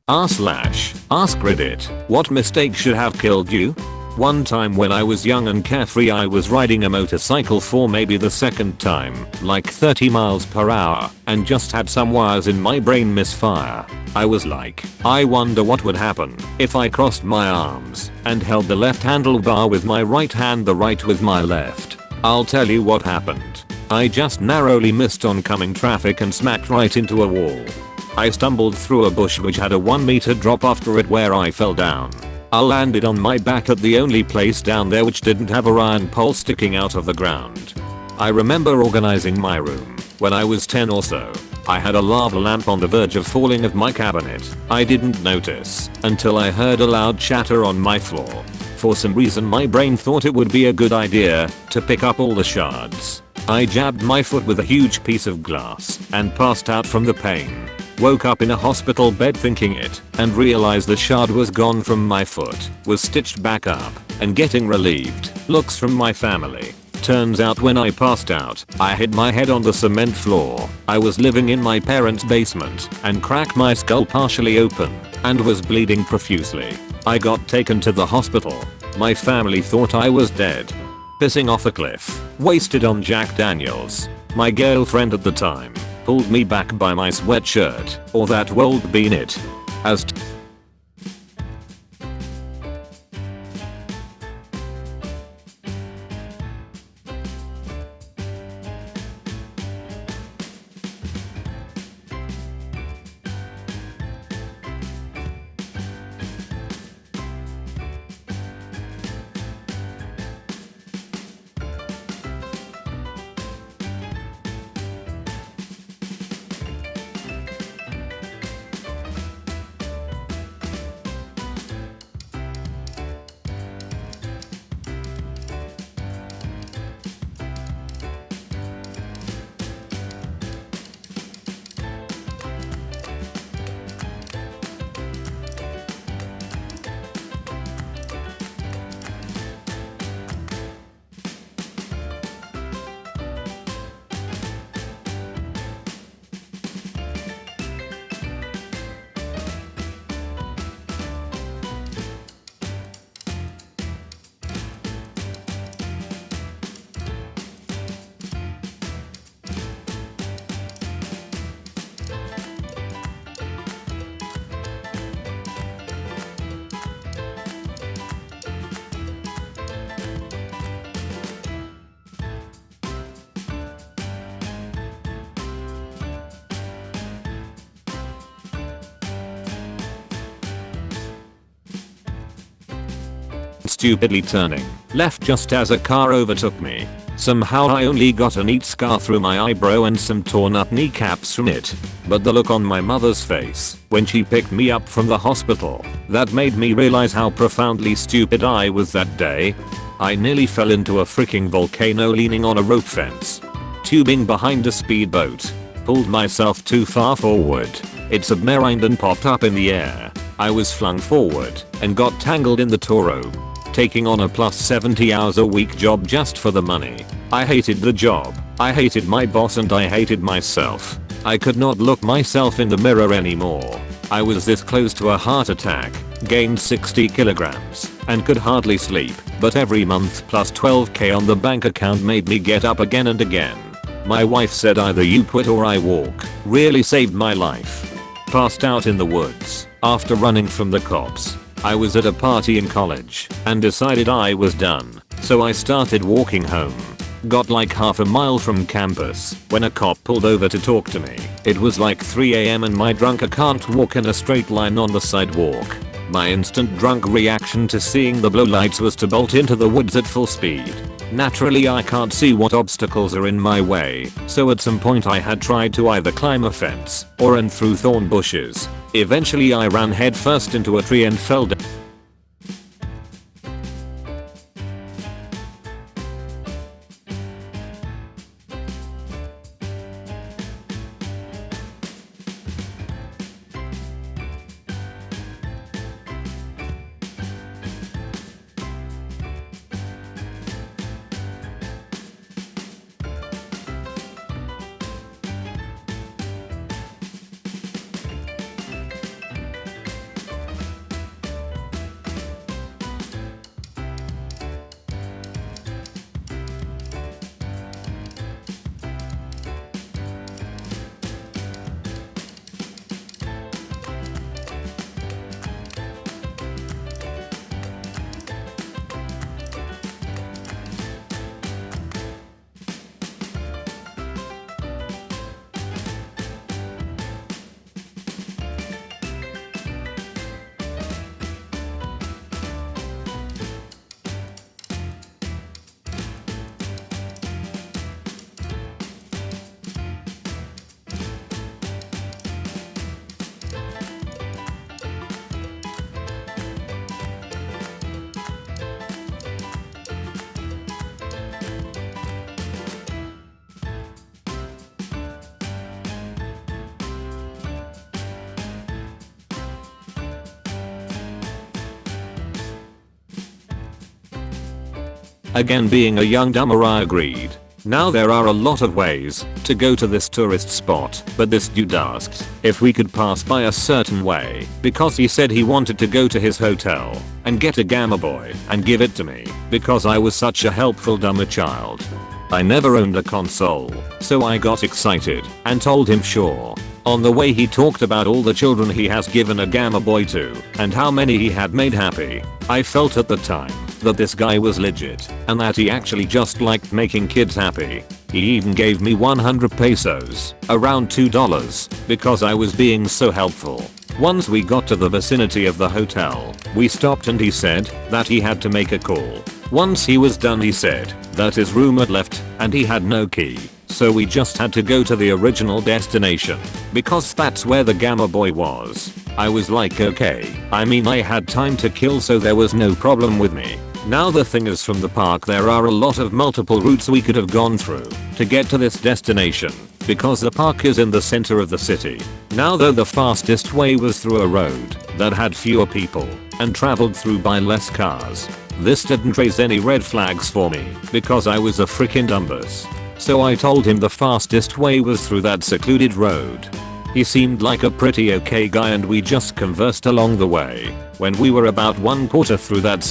AskReddit, what mistake should have killed you? One time when I was young and carefree, I was riding a motorcycle for maybe the second time, like 30 miles per hour, and just had some wires in my brain misfire. I was like, I wonder what would happen if I crossed my arms and held the left handlebar with my right hand, the right with my left. I'll tell you what happened. I just narrowly missed oncoming traffic and smacked right into a wall. I stumbled through a bush which had a 1 meter drop after it where I fell down. I landed on my back at the only place down there which didn't have a iron pole sticking out of the ground. I remember organizing my room when I was 10 or so. I had a lava lamp on the verge of falling off my cabinet. I didn't notice until I heard a loud chatter on my floor. For some reason my brain thought it would be a good idea to pick up all the shards. I jabbed my foot with a huge piece of glass and passed out from the pain. Woke up in a hospital bed thinking it, and realized the shard was gone from my foot, was stitched back up, and getting relieved looks from my family. Turns out when I passed out, I hit my head on the cement floor. I was living in my parents' basement and cracked my skull partially open and was bleeding profusely. I got taken to the hospital. My family thought I was dead. Pissing off a cliff, wasted on Jack Daniels. My girlfriend at the time pulled me back by my sweatshirt, or that would be it. As stupidly turning left just as a car overtook me. Somehow I only got a neat scar through my eyebrow and some torn up kneecaps from it. But the look on my mother's face when she picked me up from the hospital, that made me realize how profoundly stupid I was that day. I nearly fell into a freaking volcano leaning on a rope fence. Tubing behind a speedboat. Pulled myself too far forward. It submarined and popped up in the air. I was flung forward and got tangled in the tow rope. Taking on a plus 70 hours a week job just for the money. I hated the job, I hated my boss, and I hated myself. I could not look myself in the mirror anymore. I was this close to a heart attack, gained 60 kilograms, and could hardly sleep, but every month plus 12k on the bank account made me get up again and again. My wife said either you quit or I walk, really saved my life. Passed out in the woods after running from the cops. I was at a party in college and decided I was done, so I started walking home. Got like half a mile from campus when a cop pulled over to talk to me. It was like 3 AM and my drunk can't walk in a straight line on the sidewalk. My instant drunk reaction to seeing the blue lights was to bolt into the woods at full speed. Naturally I can't see what obstacles are in my way, so at some point I had tried to either climb a fence or run through thorn bushes. Eventually I ran headfirst into a tree and fell down. Again, being a young dumber, I agreed. Now there are a lot of ways to go to this tourist spot, but this dude asked if we could pass by a certain way because he said he wanted to go to his hotel and get a Gamma Boy and give it to me because I was such a helpful dumber child. I never owned a console, so I got excited and told him sure. On the way he talked about all the children he has given a Gamma Boy to and how many he had made happy. I felt at the time that this guy was legit and that he actually just liked making kids happy. He even gave me 100 pesos, around $2, because I was being so helpful. Once we got to the vicinity of the hotel, we stopped and he said that he had to make a call. Once he was done, he said that his room had left and he had no key. So we just had to go to the original destination because that's where the Gamma Boy was. I was like, okay, I mean I had time to kill, so there was no problem with me. Now the thing is, from the park there are a lot of multiple routes we could have gone through to get to this destination because the park is in the center of the city. Now though, the fastest way was through a road that had fewer people and traveled through by less cars. This didn't raise any red flags for me because I was a freaking dumbus. So I told him the fastest way was through that secluded road. He seemed like a pretty okay guy and we just conversed along the way. When we were about 1/4 through that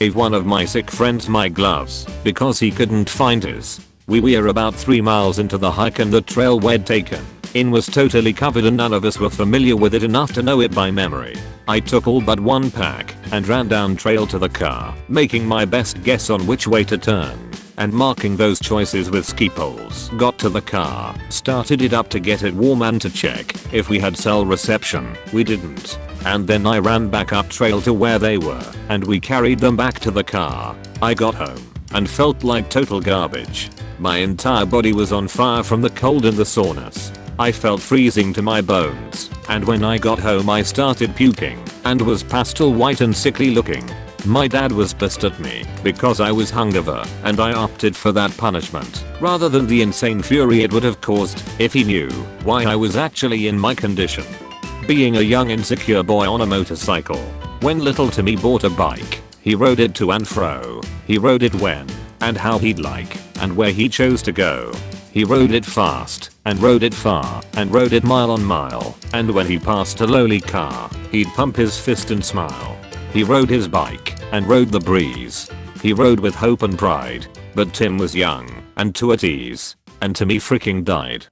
gave one of my sick friends my gloves because he couldn't find his. We were about 3 miles into the hike and the trail we'd taken in was totally covered and none of us were familiar with it enough to know it by memory. I took all but one pack and ran down trail to the car, making my best guess on which way to turn and marking those choices with ski poles. Got to the car, started it up to get it warm and to check if we had cell reception. We didn't. And then I ran back up trail to where they were and we carried them back to the car. I got home and felt like total garbage. My entire body was on fire from the cold and the soreness. I felt freezing to my bones, and when I got home I started puking and was pastel white and sickly looking. My dad was pissed at me because I was hungover and I opted for that punishment rather than the insane fury it would have caused if he knew why I was actually in my condition. Being a young insecure boy on a motorcycle, when little Timmy bought a bike, he rode it to and fro. He rode it when and how he'd like and where he chose to go. He rode it fast and rode it far and rode it mile on mile, and when he passed a lowly car, he'd pump his fist and smile. He rode his bike and rode the breeze. He rode with hope and pride, but Tim was young and too at ease, and Timmy freaking died.